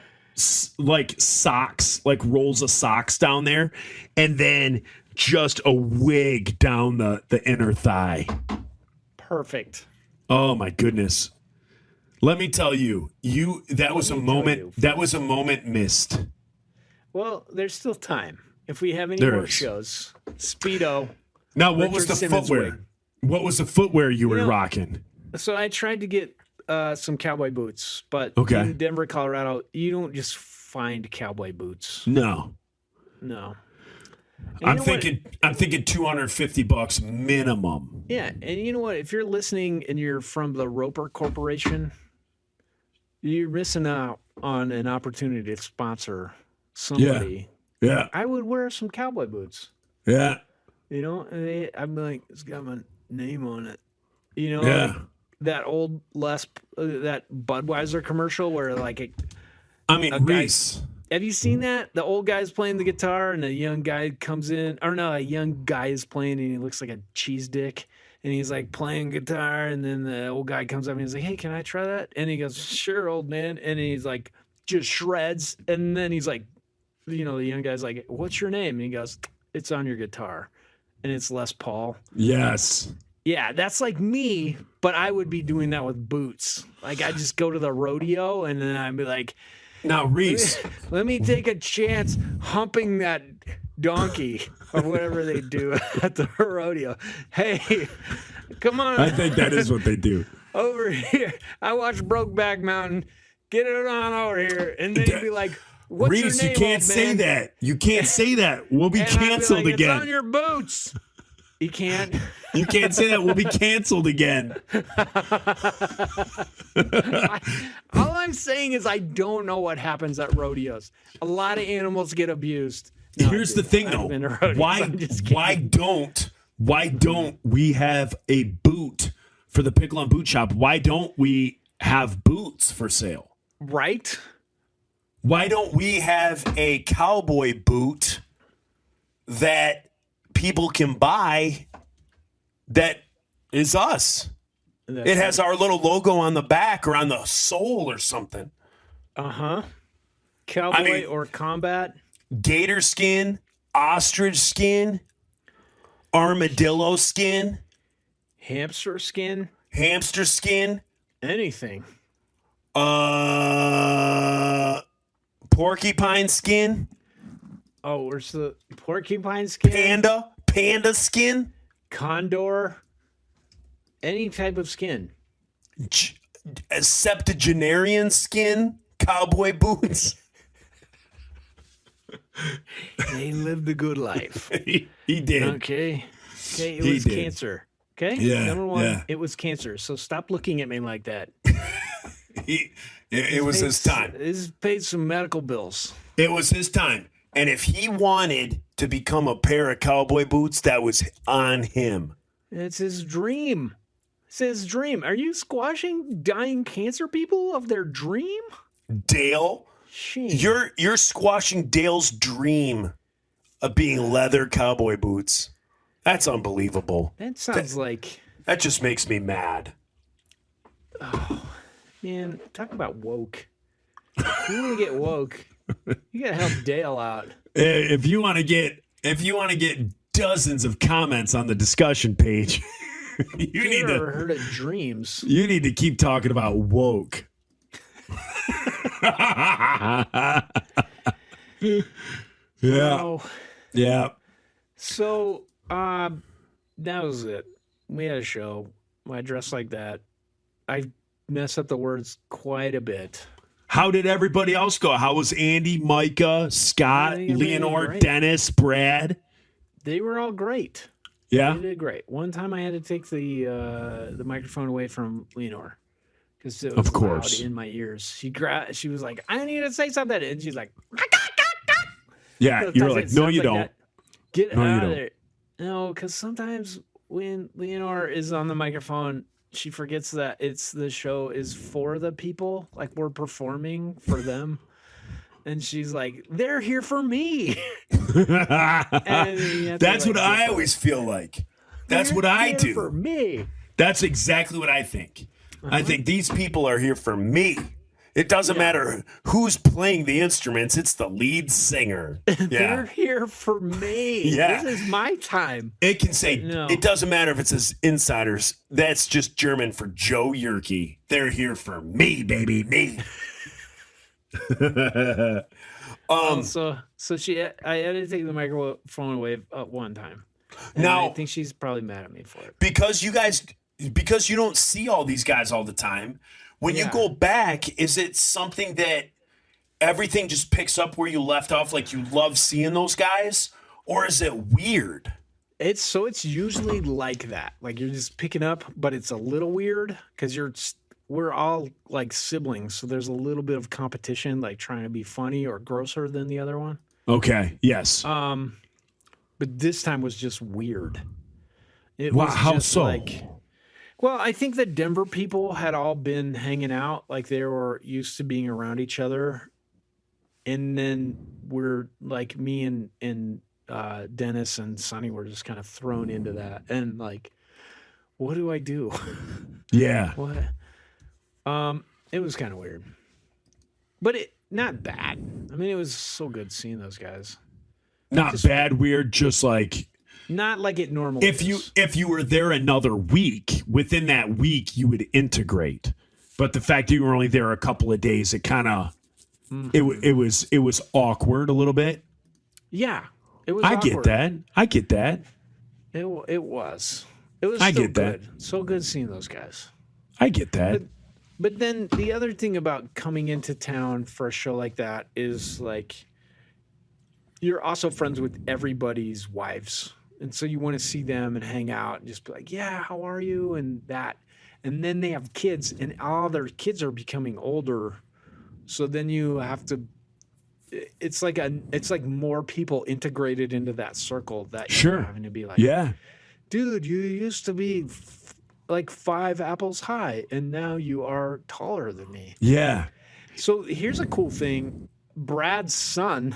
like socks, like rolls of socks down there, and then just a wig down the inner thigh. Perfect. Oh my goodness. Let me tell you, that was a moment missed. Well, there's still time. If we have any more shows. Speedo. Now, what was the footwear? Wig. What was the footwear you were rocking? So I tried to get some cowboy boots, but Okay. in Denver, Colorado, you don't just find cowboy boots. No. And I'm thinking $250 minimum. Yeah, and you know what? If you're listening and you're from the Roper Corporation, you're missing out on an opportunity to sponsor somebody. Yeah. I would wear some cowboy boots. Yeah. You know, and I'm like, it's got my name on it. You know, Yeah. like that old that Budweiser commercial where like Reese. Have you seen that? The old guy's playing the guitar and a young guy comes in, or no, a young guy is playing and he looks like a cheese dick and he's like playing guitar and then the old guy comes up and he's like, hey, can I try that? And he goes, sure, old man. And he's like, just shreds. And then he's like, you know, the young guy's like, what's your name? And he goes, it's on your guitar. And it's Les Paul. Yes. Yeah, that's like me, but I would be doing that with boots. Like I just go to the rodeo and then I'd be like, now, Reese, let me take a chance humping that donkey or whatever they do at the rodeo. Hey, come on. I think that is what they do. Over here. I watched Brokeback Mountain. Get it on over here. And then you'd be like, what's Reese, your name, you can't old say man? that. You can't say that. We'll be And I'd be canceled like, again. It's on your boots. You can't. You can't say that. We'll be canceled again. All I'm saying is I don't know what happens at rodeos. A lot of animals get abused. No, Here's the thing, though. Why don't we have a boot for the Pickle and Boot Shop? Why don't we have boots for sale? Right? Why don't we have a cowboy boot that people can buy that is us? It has our little logo on the back or on the sole or something. Uh-huh. Cowboy or combat. Gator skin, ostrich skin, armadillo skin, Hamster skin. hamster skin, Anything. porcupine skin, Oh, where's the porcupine skin? panda skin, Condor. Any type of skin. septuagenarian skin, cowboy boots. They lived a good life. He did. Okay. It He was did. cancer. Okay? Yeah, Number one, yeah. it was cancer. So stop looking at me like that. It was his time. He's paid some medical bills. It was his time. And if he wanted to become a pair of cowboy boots, that was on him. It's his dream. It's his dream. Are you squashing dying cancer people of their dream? Dale, Shame. you're squashing Dale's dream of being leather cowboy boots. That's unbelievable. That sounds like, That just makes me mad. man, talk about woke. If you want to get woke, you got to help Dale out. If you want to get dozens of comments on the discussion page, you need Never to heard of dreams. keep talking about woke. Yeah. Oh, Yeah. so that was it. We had a show. I dressed like that. I messed up the words quite a bit. How did everybody else go? How was Andy, Micah, Scott, I think everybody Leonore, did great. Dennis, Brad? They were all great. Yeah. They did great. One time I had to take the microphone away from Leonore because it was Of course. loud in my ears. She was like, I need to say something, and she's like, Yeah, you're like, no, you don't. that. Get No, you out of don't. there. No, because sometimes when Leonore is on the microphone, she forgets that the show is for the people, like we're performing for them. And she's like, they're here for me. And you have to, That's like, what I always feel like. That's "They're what I here do. for me. That's exactly what I think. I think these people are here for me. It doesn't matter who's playing the instruments. It's the lead singer. They're Yeah. here for me. Yeah. This is my time. It can say, No. it doesn't matter if it says insiders. That's just German for Joe Yerke. They're here for me, baby, me. So I had to take the microphone away one time. And Now- I think she's probably mad at me for it. because you don't see all these guys all the time, when you Yeah. go back, is it something that everything just picks up where you left off, like you love seeing those guys, or is it weird? It's usually like that. Like you're just picking up, but it's a little weird because we're all like siblings, so there's a little bit of competition, like trying to be funny or grosser than the other one. Okay, yes. But this time was just weird. It Wow, was how just so? Well, I think the Denver people had all been hanging out, like they were used to being around each other, and then we're like me and Dennis and Sonny were just kind of thrown into that, and like, what do I do? Yeah. What? It was kind of weird, but it not bad. I mean, it was so good seeing those guys. Not bad, weird, just like Not like it normally is. if you were there another week, within that week you would integrate. But the fact that you were only there a couple of days, it kind of it was awkward a little bit. Yeah, it was. I get awkward. that. I get that. It was. It was. I still get that. good. So good seeing those guys. I get that. But then the other thing about coming into town for a show like that is like you're also friends with everybody's wives. And so you want to see them and hang out and just be like, yeah, how are you? And that. And then they have kids and all their kids are becoming older. So then you have to, it's like more people integrated into that circle that Sure. you're having to be like, Yeah. dude, you used to be like 5 apples high and now you are taller than me. Yeah. So here's a cool thing. Brad's son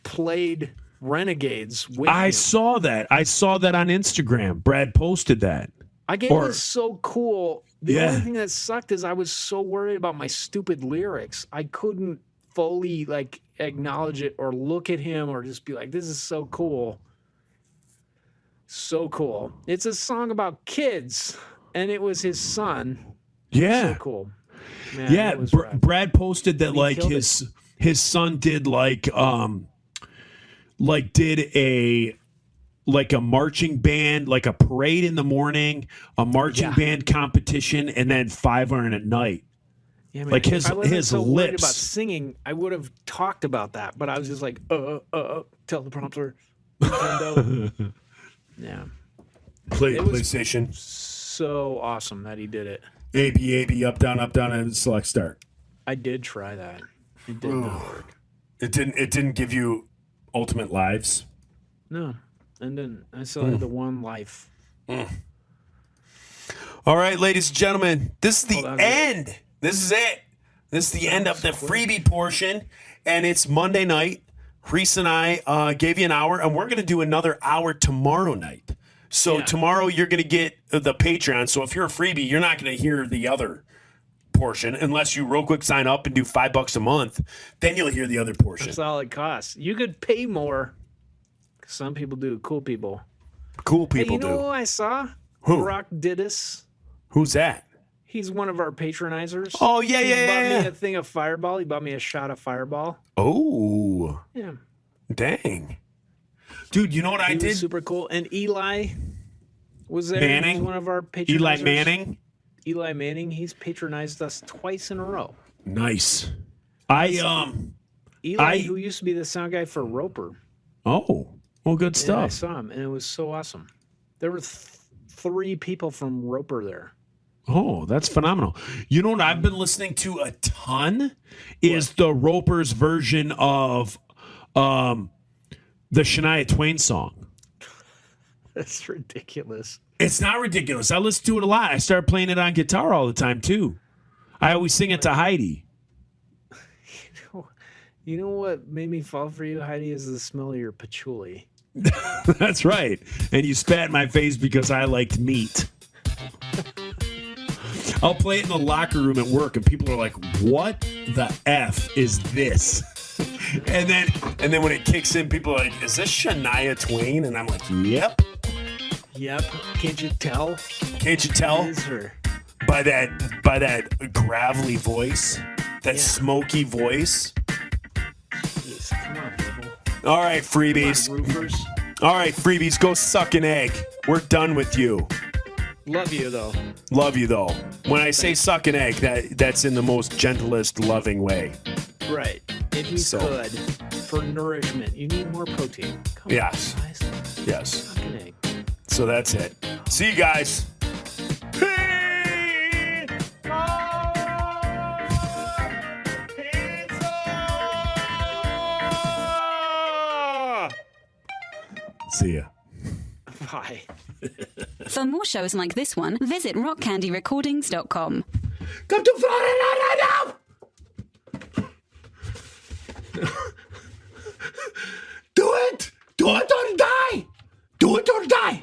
played Renegades with I him. saw that. I saw that on Instagram. Brad posted that. It was so cool. The Yeah. only thing that sucked is I was so worried about my stupid lyrics. I couldn't fully like acknowledge it or look at him or just be like, this is so cool. So cool. It's a song about kids and it was his son. Yeah. So cool. Man, Yeah, it was rad. Brad posted that He like killed his son did like did a marching band, like a parade in the morning, a marching Yeah. band competition, and then 5 iron at night. Yeah, Like his- if I wasn't his so worried lips. about singing, I would have talked about that. But I was just like, teleprompter, Nintendo. Yeah, PlayStation. so awesome that he did it. AB, up, down, and select start. I did try that. It did not work. It didn't give you ultimate lives. No, and then I still had the one life. All right, ladies and gentlemen, this is the that was end. This is it. This is the end of the freebie portion, and it's Monday night. Reese and I gave you an hour, and we're going to do another hour tomorrow night. So tomorrow you're going to get the Patreon. So if you're a freebie, you're not going to hear the other portion unless you real quick sign up and do $5 a month. Then you'll hear the other portion. That's all it costs. You could pay more. Some people do. Cool people. Cool Hey, people you know do. who I saw? Who? Brock Didis. Who's that? He's one of our patronizers. Oh, yeah, He yeah, bought yeah, me yeah. a thing of Fireball. He bought me a shot of Fireball. Oh, Yeah. dang. Dude, you know what I He did? was super cool. And Eli was there. Manning? He's one of our patronizers. Eli Manning? Eli Manning. He's patronized us twice in a row. Nice. Eli, who used to be the sound guy for Roper. Oh, well, good Yeah, I stuff. saw him, and it was so awesome. There were 3 people from Roper there. Oh, that's phenomenal. You know what I've been listening to a ton is the Ropers version of the Shania Twain song. That's ridiculous. It's not ridiculous. I listen to it a lot. I started playing it on guitar all the time, too. I always sing it to Heidi. You know what made me fall for you, Heidi, is the smell of your patchouli. That's right. And you spat in my face because I liked meat. I'll play it in the locker room at work, and people are like, what the F is this? And then when it kicks in, people are like, is this Shania Twain? And I'm like, yep. Yep. Can't you tell? Can't you tell? It is her. By that gravelly voice, that smoky voice. Jeez, come on, people. All right, freebies. Come on, roofers. All right, freebies, go suck an egg. We're done with you. Love you, though. Love you, though. When I say suck an egg, that's in the most gentlest, loving way. Right. If you could, for nourishment, you need more protein. Come on, Yes. guys. Yes. Suck an egg. So that's it. See you guys. See ya. Bye. For more shows like this one, visit rockcandyrecordings.com. Come to Florida now! Do it! Do it or die! Do it or die!